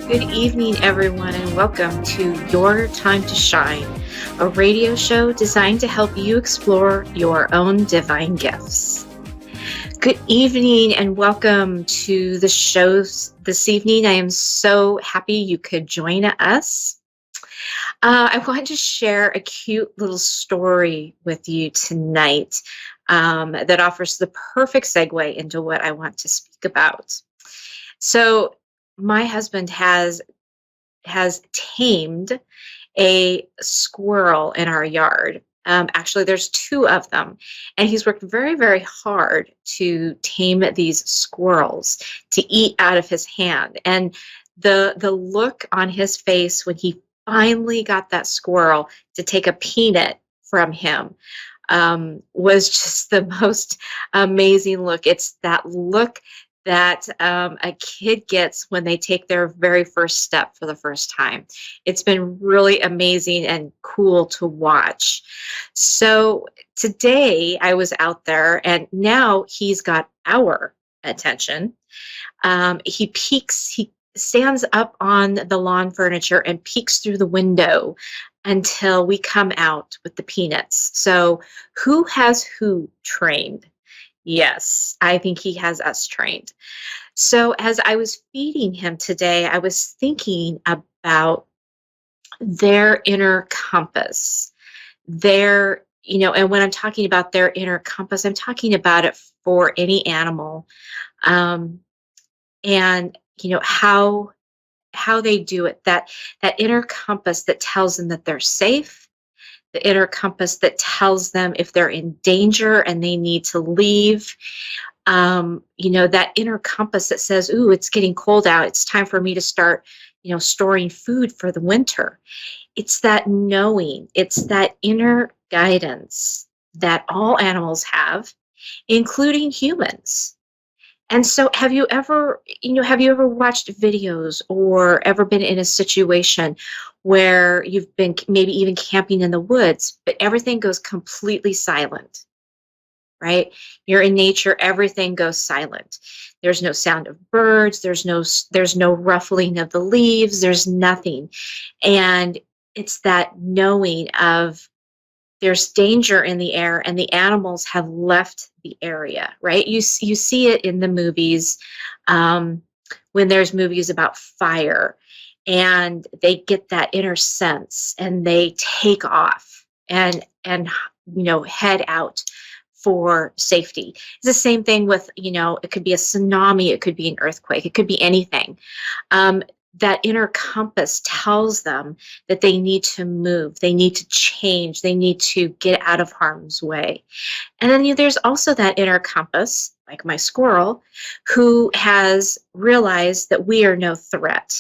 Good evening, everyone, and welcome to Your Time to Shine, a radio show designed to help you explore your own divine gifts. Good evening, and welcome to the show this evening. I am so happy you could join us. I want to share a cute little story with you tonight that offers the perfect segue into what I want to speak about. So, my husband has tamed a squirrel in our yard. Actually, there's two of them, and he's worked very, very hard to tame these squirrels to eat out of his hand. And the look on his face when he finally got that squirrel to take a peanut from him was just the most amazing look. It's that look that a kid gets when they take their very first step for the first time. It's been really amazing and cool to watch. So today I was out there and now he's got our attention. He stands up on the lawn furniture and peeks through the window until we come out with the peanuts. So who has who trained? Yes, I think he has us trained. So as I was feeding him today, I was thinking about their inner compass. And when I'm talking about their inner compass, I'm talking about it for any animal. Um, and how they do it, that inner compass that tells them that they're safe, the inner compass that tells them if they're in danger and they need to leave. That inner compass that says, ooh, it's getting cold out. It's time for me to start, storing food for the winter. It's that knowing, it's that inner guidance that all animals have, including humans. And so have you ever watched videos or ever been in a situation where you've been maybe even camping in the woods, but everything goes completely silent, right? You're in nature, everything goes silent. There's no sound of birds, there's no ruffling of the leaves, there's nothing. And it's that knowing of there's danger in the air and the animals have left the area, right? You see it in the movies when there's movies about fire and they get that inner sense and they take off and head out for safety. It's the same thing with, it could be a tsunami, it could be an earthquake, it could be anything. That inner compass tells them that they need to move, they need to change, they need to get out of harm's way. And then there's also that inner compass, like my squirrel, who has realized that we are no threat,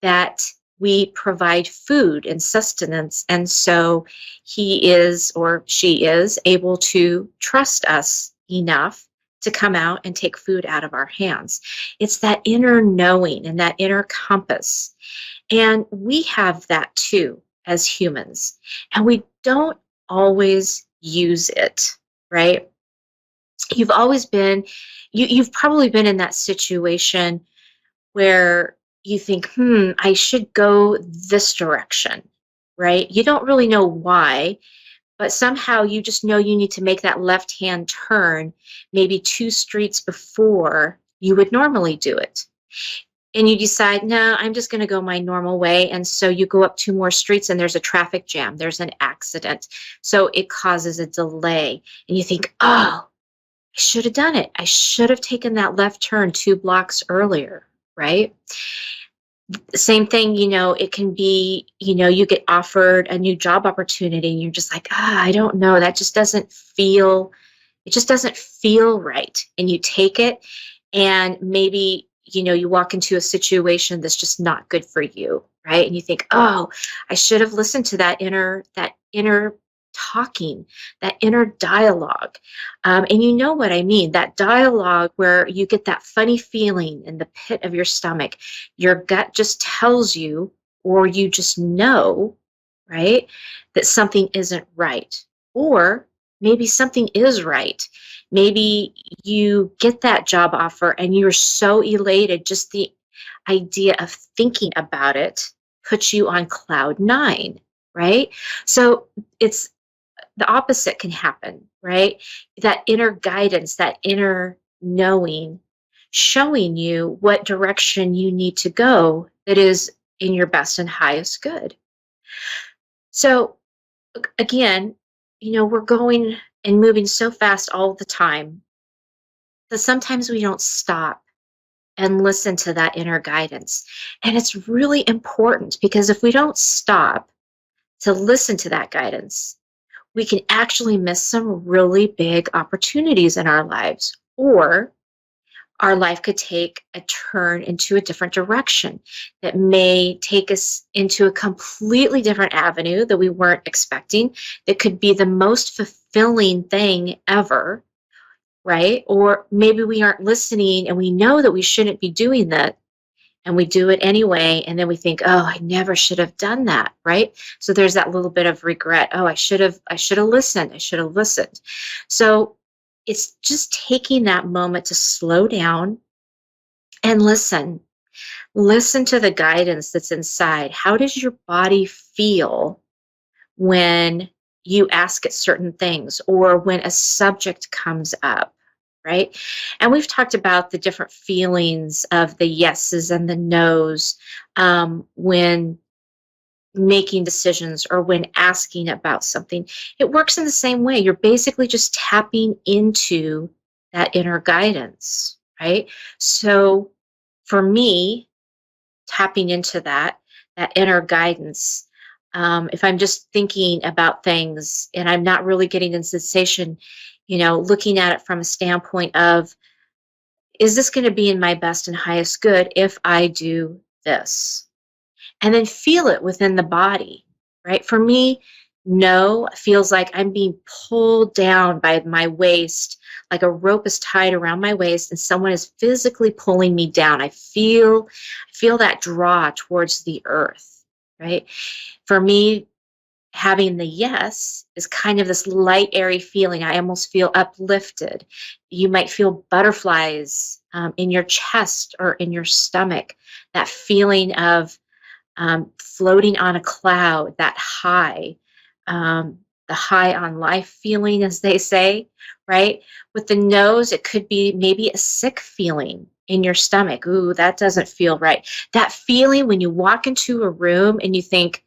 that we provide food and sustenance. And so he is or she is able to trust us enough to come out and take food out of our hands. It's that inner knowing and that inner compass. And we have that too as humans. And we don't always use it, right? You've probably been in that situation where you think, I should go this direction, right? You don't really know why, but somehow you just know you need to make that left-hand turn maybe 2 streets before you would normally do it. And you decide, no, I'm just going to go my normal way. And so you go up 2 more streets and there's a traffic jam. There's an accident. So it causes a delay. And you think, oh, I should have done it. I should have taken that left turn 2 blocks earlier, right? Same thing, it can be, you get offered a new job opportunity and you're just like, I don't know, it just doesn't feel right. And you take it and maybe, you walk into a situation that's just not good for you, right? And you think, oh, I should have listened to that inner talking, that inner dialogue. And you know what I mean, that dialogue where you get that funny feeling in the pit of your stomach. Your gut just tells you, or you just know, right, that something isn't right. Or maybe something is right. Maybe you get that job offer and you're so elated, just the idea of thinking about it puts you on cloud nine, right? So it's the opposite can happen, right? That inner guidance, that inner knowing, showing you what direction you need to go that is in your best and highest good. So, again, we're going and moving so fast all the time that sometimes we don't stop and listen to that inner guidance. And it's really important because if we don't stop to listen to that guidance, we can actually miss some really big opportunities in our lives, or our life could take a turn into a different direction that may take us into a completely different avenue that we weren't expecting, that could be the most fulfilling thing ever, right? Or maybe we aren't listening and we know that we shouldn't be doing that, and we do it anyway, and then we think, oh, I never should have done that, right? So there's that little bit of regret. Oh, I should have listened. I should have listened. So it's just taking that moment to slow down and listen to the guidance that's inside. How does your body feel when you ask it certain things, or when a subject comes up, right? And we've talked about the different feelings of the yeses and the nos, when making decisions or when asking about something. It works in the same way. You're basically just tapping into that inner guidance, right? So for me, tapping into that inner guidance, if I'm just thinking about things and I'm not really getting the sensation, looking at it from a standpoint of, is this going to be in my best and highest good if I do this? And then feel it within the body, right? For me, no feels like I'm being pulled down by my waist, like a rope is tied around my waist and someone is physically pulling me down. I feel that draw towards the earth, right? For me, having the yes is kind of this light, airy feeling. I almost feel uplifted. You might feel butterflies in your chest or in your stomach, that feeling of floating on a cloud, that high, the high on life feeling, as they say, right? With the nose, it could be maybe a sick feeling in your stomach. Ooh, that doesn't feel right. That feeling when you walk into a room and you think,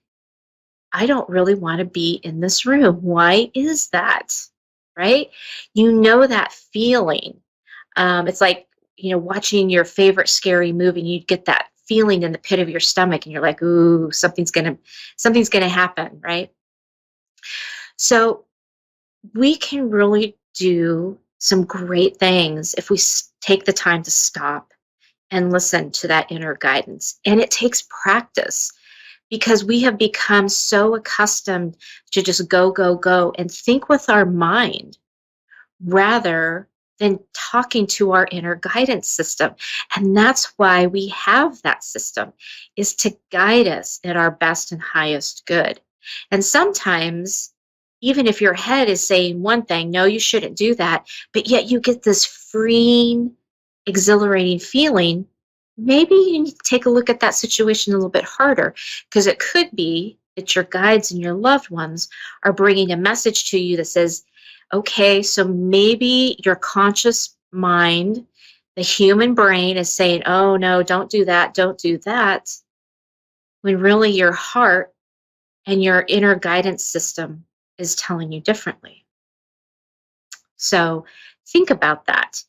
I don't really want to be in this room. Why is that? Right? You know that feeling. It's like, watching your favorite scary movie, and you get that feeling in the pit of your stomach and you're like, ooh, something's gonna happen, right? So we can really do some great things if we take the time to stop and listen to that inner guidance. And it takes practice because we have become so accustomed to just go, go, go and think with our mind rather than talking to our inner guidance system. And that's why we have that system, is to guide us in our best and highest good. And sometimes, even if your head is saying one thing, no, you shouldn't do that, but yet you get this freeing, exhilarating feeling, maybe you need to take a look at that situation a little bit harder, because it could be that your guides and your loved ones are bringing a message to you that says, okay, so maybe your conscious mind, the human brain, is saying, oh no, don't do that, when really your heart and your inner guidance system is telling you differently. So think about that.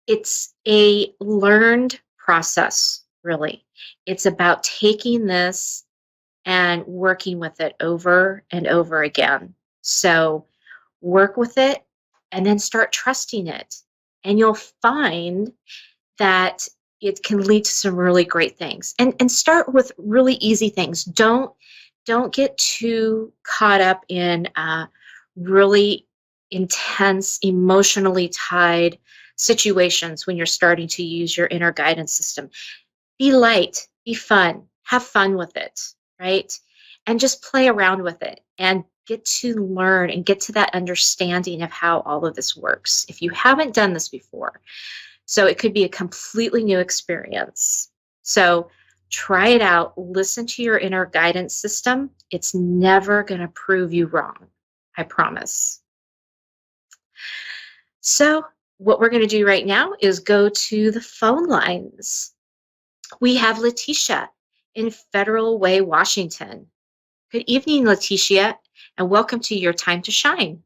It's a learned process, really. It's about taking this and working with it over and over again. So work with it and then start trusting it. And you'll find that it can lead to some really great things. And start with really easy things. Don't get too caught up in really intense, emotionally tied situations when you're starting to use your inner guidance system. Be light, be fun, have fun with it, right? And just play around with it and get to learn and get to that understanding of how all of this works if you haven't done this before. So it could be a completely new experience. So try it out. Listen to your inner guidance system. It's never going to prove you wrong. I promise. So, what we're going to do right now is go to the phone lines. We have Letitia in Federal Way, Washington. Good evening, Letitia, and welcome to Your Time to Shine.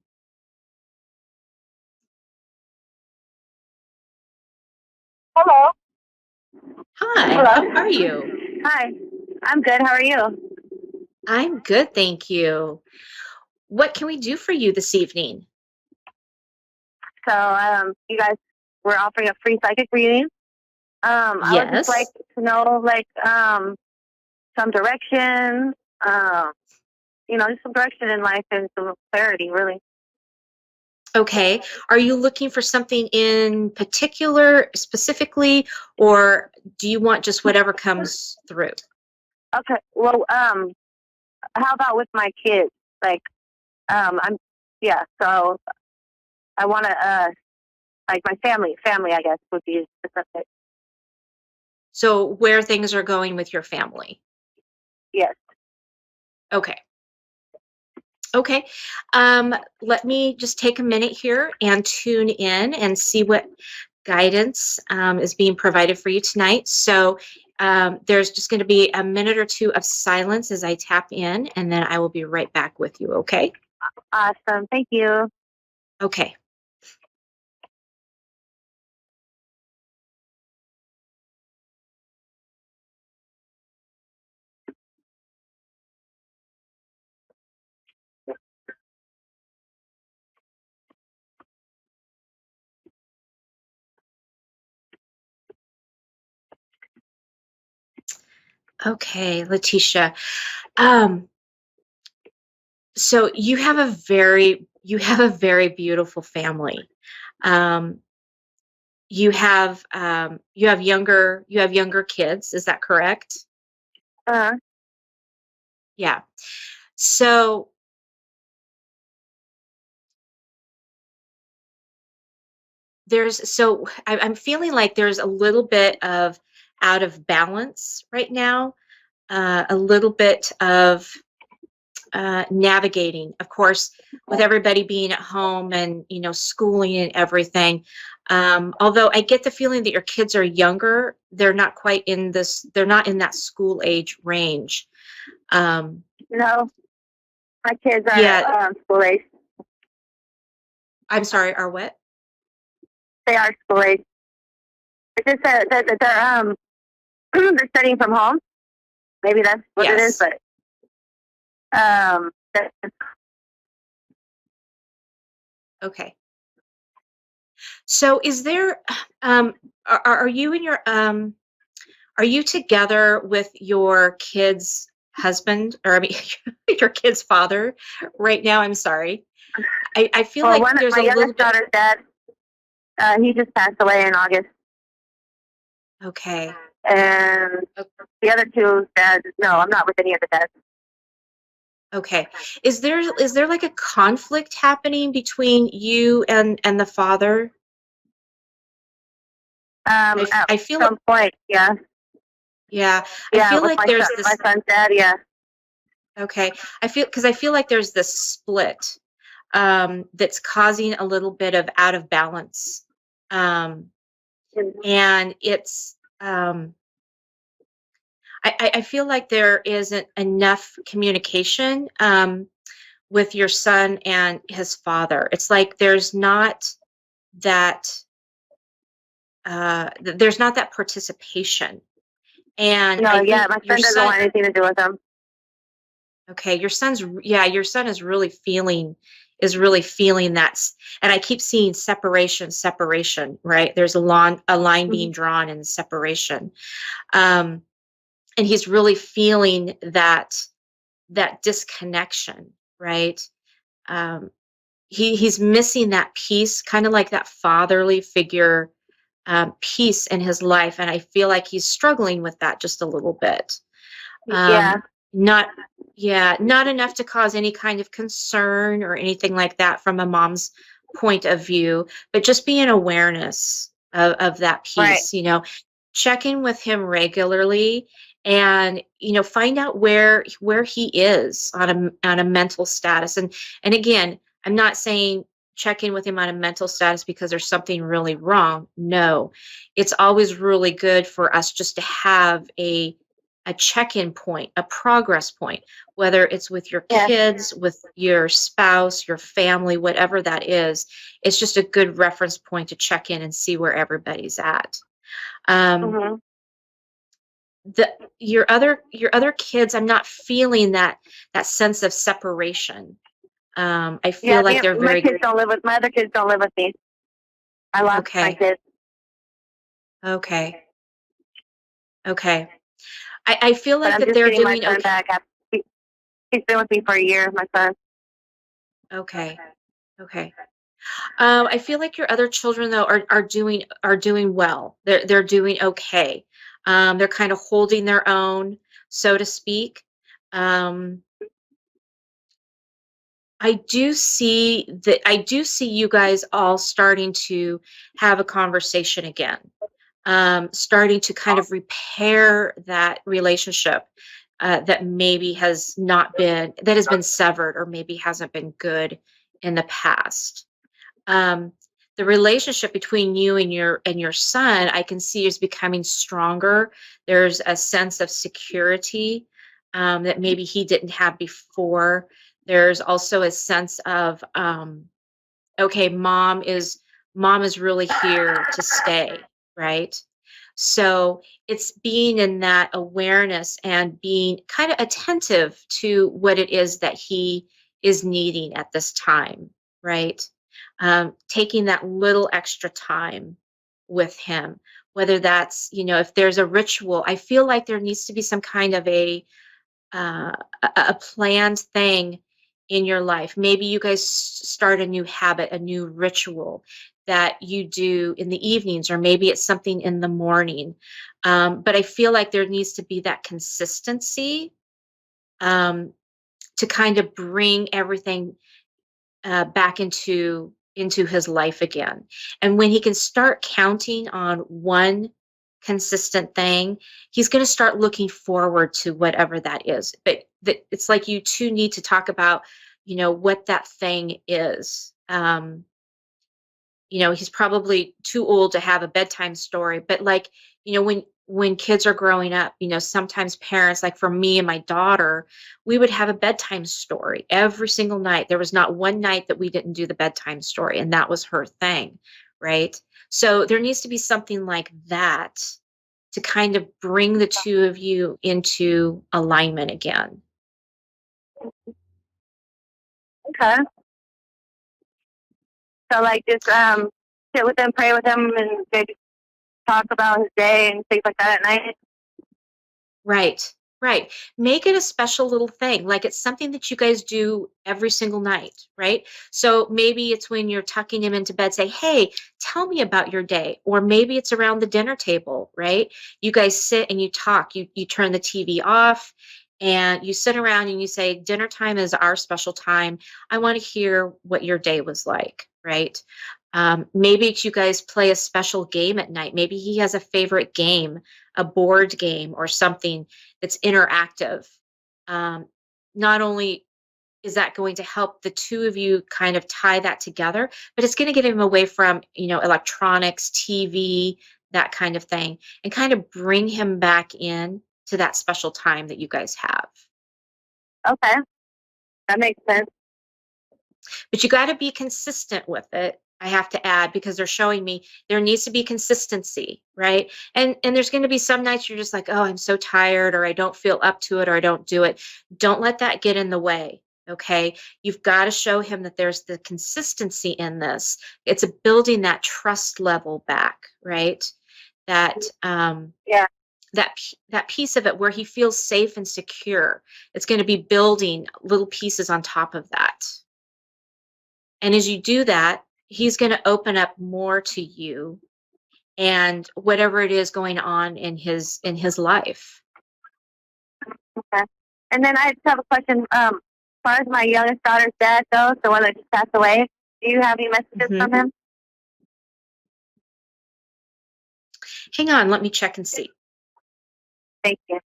Hello. Hi, how are Hello. you? Hi. I'm good. How are you? I'm good, thank you. What can we do for you this evening? You guys were offering a free psychic reading. I would just like Yes. to know, some direction, um, just some direction in life and some clarity, really. Okay. Are you looking for something in particular, specifically, or do you want just whatever comes through? Okay. Well, how about with my kids? Like, I'm, yeah. So I want to, like my family, I guess, would be specific. So, where things are going with your family? Yes. Okay. Okay. Let me just take a minute here and tune in and see what guidance is being provided for you tonight. So, there's just going to be a minute or two of silence as I tap in, and then I will be right back with you. Okay. Awesome. Thank you. Okay. Okay, Letitia. Um, so you have a very beautiful family. Um, you have younger kids. Is that correct? Uh, Yeah. So I'm feeling like there's a little bit of out of balance right now, a little bit of navigating, of course, with everybody being at home and schooling and everything. Although I get the feeling that your kids are younger, they're not quite in this. They're not in that school age range. Um, no, my kids yeah, are school age. I'm sorry. Are what? They are school age. It's just that they're they're studying from home. Maybe that's what it is, Yes. but that's Okay. So, is there? Um, are you and your Are you together with your kid's husband, or I mean, your kid's father right now? I'm sorry. I feel well. like One of there's my a little youngest bit. daughter's dad, he just passed away in August, Okay. and o- the other two dads. No, I'm not with any of the dads. Okay. Is there like a conflict happening between you and the father? At I feel some point, yeah, yeah. I yeah, feel with like there's my this. son's dad, yeah. Okay. I feel like there's this split that's causing a little bit of out of balance. Um, and it's I feel like there isn't enough communication with your son and his father. It's like that there's not that participation. And No, I yeah, think my your son doesn't son, want anything to do with them. okay, your son is really feeling and I keep seeing separation, right? There's a line Mhm. being drawn in separation. Um, and he's really feeling that disconnection, right? Um, he's missing that piece, kind of like that fatherly figure piece in his life, and I feel like he's struggling with that just a little bit. Yeah, Um, not, yeah, not enough to cause any kind of concern or anything like that from a mom's point of view, but just be an awareness of that right. piece. check in with him regularly, and find out where he is on a mental status. And again, I'm not saying check in with him on a mental status because there's something really wrong. No, it's always really good for us just to have a check-in point, a progress point, whether it's with your Yeah. kids, with your spouse, your family, whatever that is. It's just a good reference point to check in and see where everybody's at. um, Mhm. the your other kids, I'm not feeling that sense of separation. I feel Yeah. like they're My very kids don't live with my other kids don't live with me. I lost my okay. kids. Okay. Okay. I feel But like I'm that just they're getting my doing son okay. back. He's been with me for a year, my son. Okay. Okay. I feel like your other children though are doing well. They're doing okay. They're kind of holding their own, so to speak. Um, I do see you guys all starting to have a conversation again, starting to kind of repair that relationship that maybe has been severed or maybe hasn't been good in the past. um, the relationship between you and your son, I can see, is becoming stronger. There's a sense of security that maybe he didn't have before. There's also a sense of okay, mom is really here to stay, right? So it's being in that awareness and being kind of attentive to what it is that he is needing at this time, right? Taking that little extra time with him, whether that's, if there's a ritual. I feel like there needs to be some kind of uh, a planned thing in your life. Maybe you guys start a new habit, a new ritual that you do in the evenings, or maybe it's something in the morning. But I feel like there needs to be that consistency um, to kind of bring everything back into his life again. And when he can start counting on one consistent thing, he's going to start looking forward to whatever that is. But it's like you two need to talk about, what that thing is. He's probably too old to have a bedtime story, but like, when kids are growing up, sometimes parents, like for me and my daughter, we would have a bedtime story every single night. There was not one night that we didn't do the bedtime story, and that was her thing, right? So there needs to be something like that to kind of bring the two of you into alignment again. Okay. So like just sit with him, pray with him, and maybe talk about his day and things like that at night. Right, right. Make it a special little thing. Like it's something that you guys do every single night, right? So maybe it's when you're tucking him into bed, say, hey, tell me about your day. Or maybe it's around the dinner table, right? You guys sit and you talk. You turn the TV off and you sit around and you say, dinner time is our special time. I want to hear what your day was like, right? Maybe you guys play a special game at night. Maybe he has a favorite game, a board game or something that's interactive. Um, Not only is that going to help the two of you kind of tie that together, but it's going to get him away from, electronics, TV, that kind of thing, and kind of bring him back in to that special time that you guys have. Okay, that makes sense. But you got to be consistent with it. I have to add, because they're showing me there needs to be consistency, right? And there's going to be some nights you're just like, oh, I'm so tired, or I don't feel up to it, or I don't do it. Don't let that get in the way. Okay, you've got to show him that there's the consistency in this. It's a building that trust level back, right? That Yeah. that piece of it where he feels safe and secure. It's going to be building little pieces on top of that. And as you do that, he's going to open up more to you and whatever it is going on in his life. Okay. And then I just have a question. As far as my youngest daughter's dad goes, the one that just passed away, do you have any messages Mhm. from him? Hang on, let me check and see. Thank you.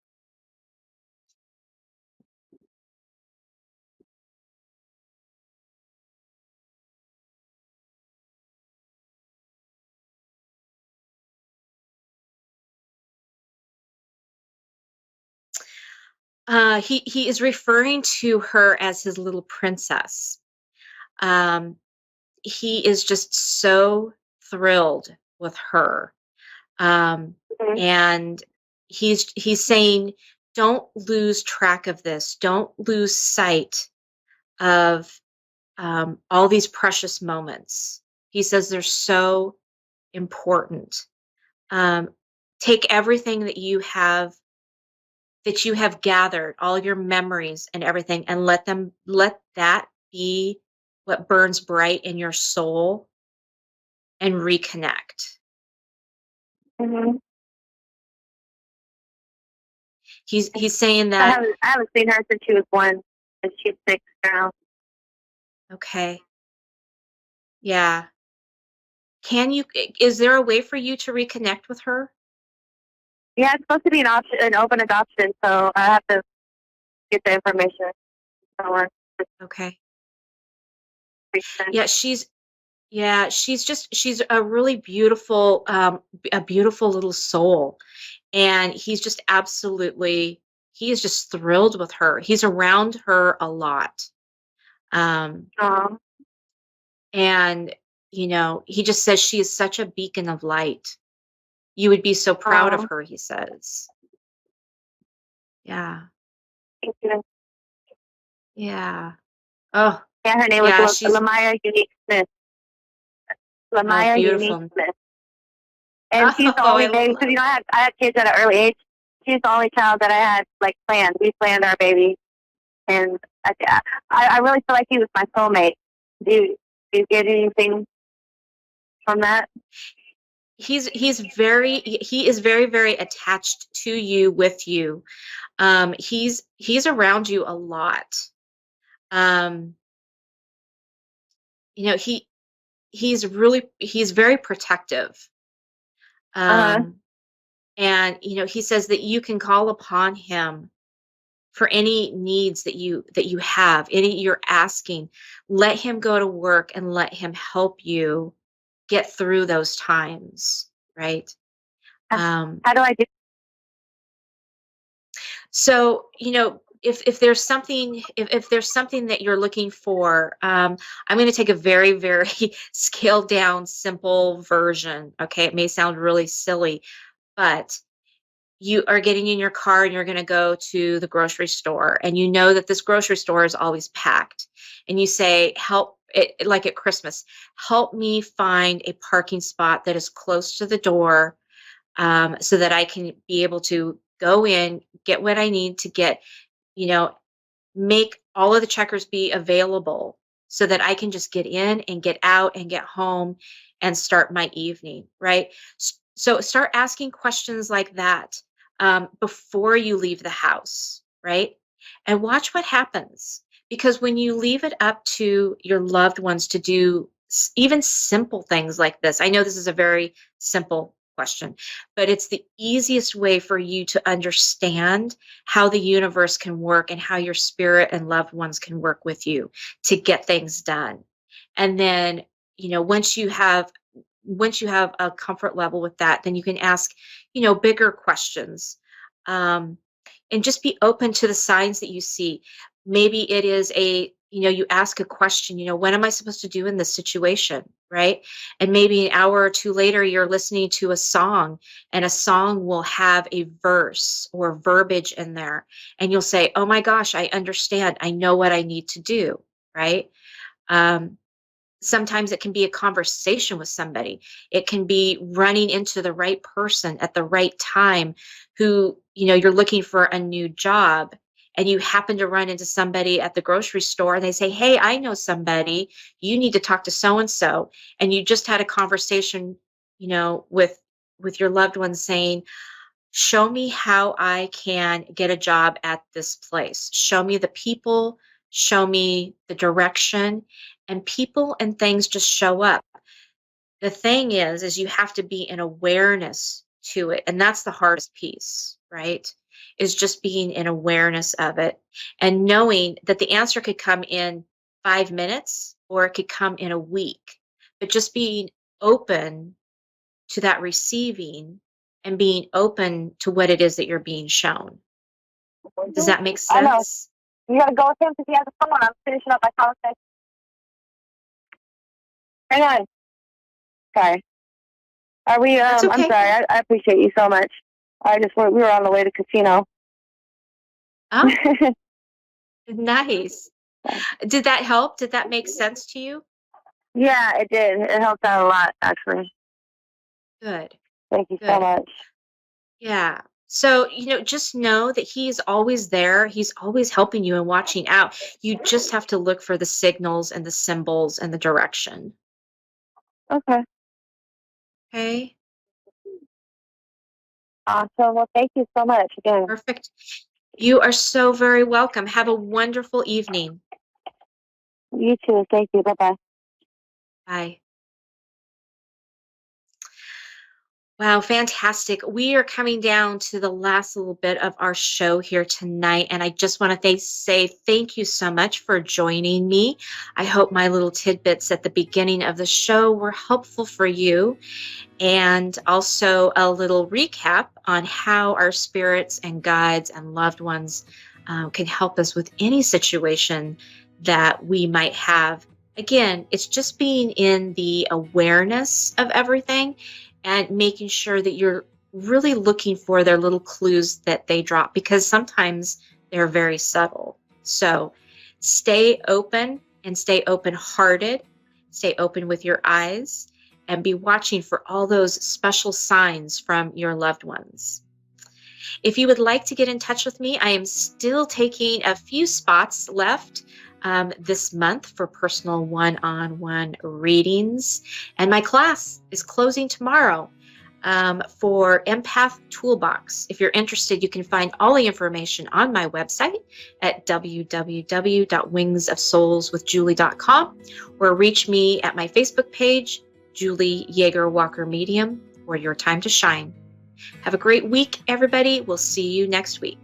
He is referring to her as his little princess. Um, he is just so thrilled with her. Um, Mhm. and he's saying, don't lose track of this. Don't lose sight of all these precious moments. He says they're so important. Um, take everything that you have gathered, all your memories and everything, and let that be what burns bright in your soul and reconnect. Mhm. He's saying that, I haven't seen her since she was 1, and she's 6 now. okay, yeah. Is there a way for you to reconnect with her? Yeah, it's supposed to be an open adoption, so I have to get the information from someone. Okay. Recent. Yeah, she's a really beautiful a beautiful little soul, and he is just thrilled with her. He's around her a lot. Um Aw, and he just says she is such a beacon of light. You would be so proud of aw, her, he says. Yeah. thank you. Yeah. Oh, Yeah, her name was yeah, she's Lamaya Unique Smith. oh, Lamaya Unique beautiful. Smith. And she's the Oh, only baby, because I had kids at an early age. She's the only child that I had like planned. We planned our baby, and I really feel like he was my soulmate. Do you get anything from that? he is very, very attached to you, with you. He's around you a lot. Um, you know, he's very protective. Uh Um, and he says that you can call upon him for any needs that you have, any you're asking. Let him go to work and let him help you get through those times, right? huh. Um, How do I do? so if there's something that you're looking for, I'm going to take a very, very scaled down simple version. Okay, it may sound really silly, but you are getting in your car and you're going to go to the grocery store, and you know that this grocery store is always packed, and you say, help it, like at Christmas, help me find a parking spot that is close to the door, so that I can be able to go in, get what I need to get, you know, make all of the checkers be available so that I can just get in and get out and get home and start my evening, right? So start asking questions like that, before you leave the house, right? And watch what happens. Because when you leave it up to your loved ones to do even simple things like this, I know this is a very simple question, but it's the easiest way for you to understand how the universe can work and how your spirit and loved ones can work with you to get things done. And then, once you have a comfort level with that, then you can ask, bigger questions. Um, and just be open to the signs that you see. Maybe it is you ask a question, what am I supposed to do in this situation? Right. And maybe an hour or two later, you're listening to a song, and a song will have a verse or verbiage in there. And you'll say, oh my gosh, I understand. I know what I need to do. Right. Um, Sometimes it can be a conversation with somebody. It can be running into the right person at the right time, who, you're looking for a new job, and you happen to run into somebody at the grocery store, and they say, hey, I know somebody, you need to talk to so and so. And you just had a conversation, with your loved one, saying, show me how I can get a job at this place. Show me the people, show me the direction, and people and things just show up. The thing is you have to be in awareness to it. And that's the hardest piece, right? Is just being in awareness of it and knowing that the answer could come in 5 minutes or it could come in a week. But just being open to that receiving and being open to what it is that you're being shown. Does that make I know. sense? You gotta go with him because he has a phone. I'm finishing up my conversation. Hang on. Sorry. Are we? That's I'm okay. sorry. I appreciate you so much. We were on the way to casino. Oh, nice. Did that help? Did that make sense to you? Yeah, it did. It helped out a lot, actually. Good, Thank you so good. much. Yeah. So, just know that he is always there. He's always helping you and watching out. You just have to look for the signals and the symbols and the direction. Okay. Okay. Awesome. Well, thank you so much again. Perfect. You are so very welcome. Have a wonderful evening. You too. Thank you. Bye bye. Bye. Wow, fantastic. We are coming down to the last little bit of our show here tonight. And I just want to say thank you so much for joining me. I hope my little tidbits at the beginning of the show were helpful for you. And also a little recap on how our spirits and guides and loved ones can help us with any situation that we might have. Again, it's just being in the awareness of everything and making sure that you're really looking for their little clues that they drop, because sometimes they're very subtle. So stay open and stay open-hearted, stay open with your eyes, and be watching for all those special signs from your loved ones. If you would like to get in touch with me, I am still taking a few spots left this month for personal one-on-one readings. And my class is closing tomorrow for Empath Toolbox. If you're interested, you can find all the information on my website at www.wingsofsoulswithjulie.com, or reach me at my Facebook page, Julie YeagerWalker Medium, or Your Time to Shine. Have a great week, everybody. We'll see you next week.